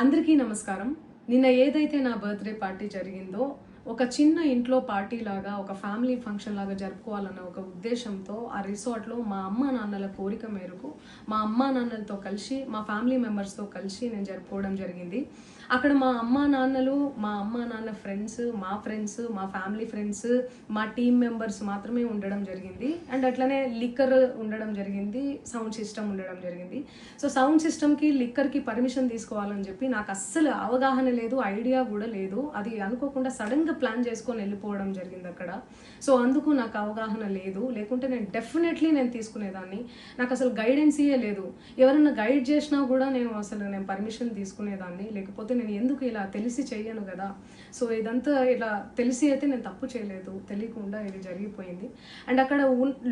అందరికీ నమస్కారం. నిన్న ఏదైతే నా బర్త్డే పార్టీ జరిగిందో ఒక చిన్న ఇంట్లో పార్టీ లాగా, ఒక ఫ్యామిలీ ఫంక్షన్ లాగా జరుపుకోవాలన్న ఒక ఉద్దేశంతో ఆ రిసార్ట్లో మా అమ్మా నాన్నల కోరిక మేరకు మా అమ్మా నాన్నలతో కలిసి, మా ఫ్యామిలీ మెంబర్స్తో కలిసి నేను జరుపుకోవడం జరిగింది. అక్కడ మా అమ్మా నాన్నలు, మా అమ్మా నాన్న ఫ్రెండ్స్, మా ఫ్యామిలీ ఫ్రెండ్స్, మా టీమ్ మెంబర్స్ మాత్రమే ఉండడం జరిగింది. అండ్ అట్లనే లిక్కర్ ఉండడం జరిగింది, సౌండ్ సిస్టమ్ ఉండడం జరిగింది. సో సౌండ్ సిస్టమ్కి, లిక్కర్కి పర్మిషన్ తీసుకోవాలని చెప్పి నాకు అస్సలు అవగాహన లేదు, ఐడియా కూడా లేదు. అది అనుకోకుండా సడన్గా ప్లాన్ చేసుకొని వెళ్ళిపోవడం జరిగింది అక్కడ. సో అందుకు నాకు అవగాహన లేదు, లేకుంటే నేను డెఫినెట్లీ తీసుకునేదాన్ని. నాకు అసలు గైడెన్సీయే లేదు. ఎవరైనా గైడ్ చేసినా కూడా నేను పర్మిషన్ తీసుకునేదాన్ని, లేకపోతే నేను ఎందుకు ఇలా తెలిసి చెయ్యను కదా. సో ఇదంతా ఇలా తెలిసి అయితే నేను తప్పు చేయలేదు, తెలియకుండా ఇది జరిగిపోయింది. అండ్ అక్కడ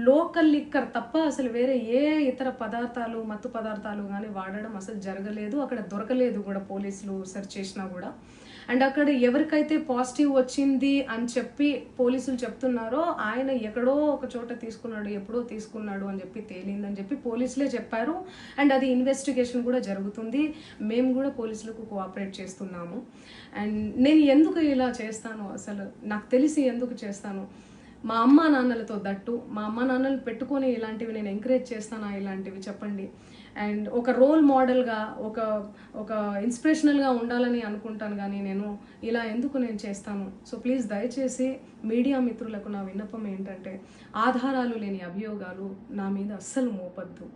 లోకల్ లిక్కర్ తప్ప అసలు వేరే ఏ ఇతర పదార్థాలు, మత్తు పదార్థాలు కానీ వాడడం అసలు జరగలేదు. అక్కడ దొరకలేదు కూడా, పోలీసులు సెర్చ్ చేసినా కూడా. అండ్ అక్కడ ఎవరికైతే పాజిటివ్ వచ్చింది అని చెప్పి పోలీసులు చెప్తున్నారో ఆయన ఎక్కడో ఒక చోట తీసుకున్నాడు, ఎప్పుడో తీసుకున్నాడు అని చెప్పి తేలిందని చెప్పి పోలీసులే చెప్పారు. అండ్ అది ఇన్వెస్టిగేషన్ కూడా జరుగుతుంది. మేము కూడా పోలీసులకు కోఆపరేట్ చేస్తున్నాము. అండ్ నేను ఎందుకు ఇలా చేస్తాను, అసలు నాకు తెలిసి ఎందుకు చేస్తాను, మా అమ్మా నాన్నలతో దట్టు, మా అమ్మా నాన్నలు పెట్టుకొని ఇలాంటివి నేను ఎంకరేజ్ చేస్తానా, ఇలాంటివి చెప్పండి. అండ్ ఒక రోల్ మోడల్గా, ఒక ఇన్స్పిరేషనల్గా ఉండాలని అనుకుంటాను, కానీ నేను ఇలా ఎందుకు చేస్తాను. సో ప్లీజ్ దయచేసి మీడియా మిత్రులకు నా విన్నపం ఏంటంటే, ఆధారాలు లేని అభియోగాలు నా మీద అస్సలు మోపద్దు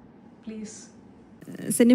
ప్లీజ్. సినిమా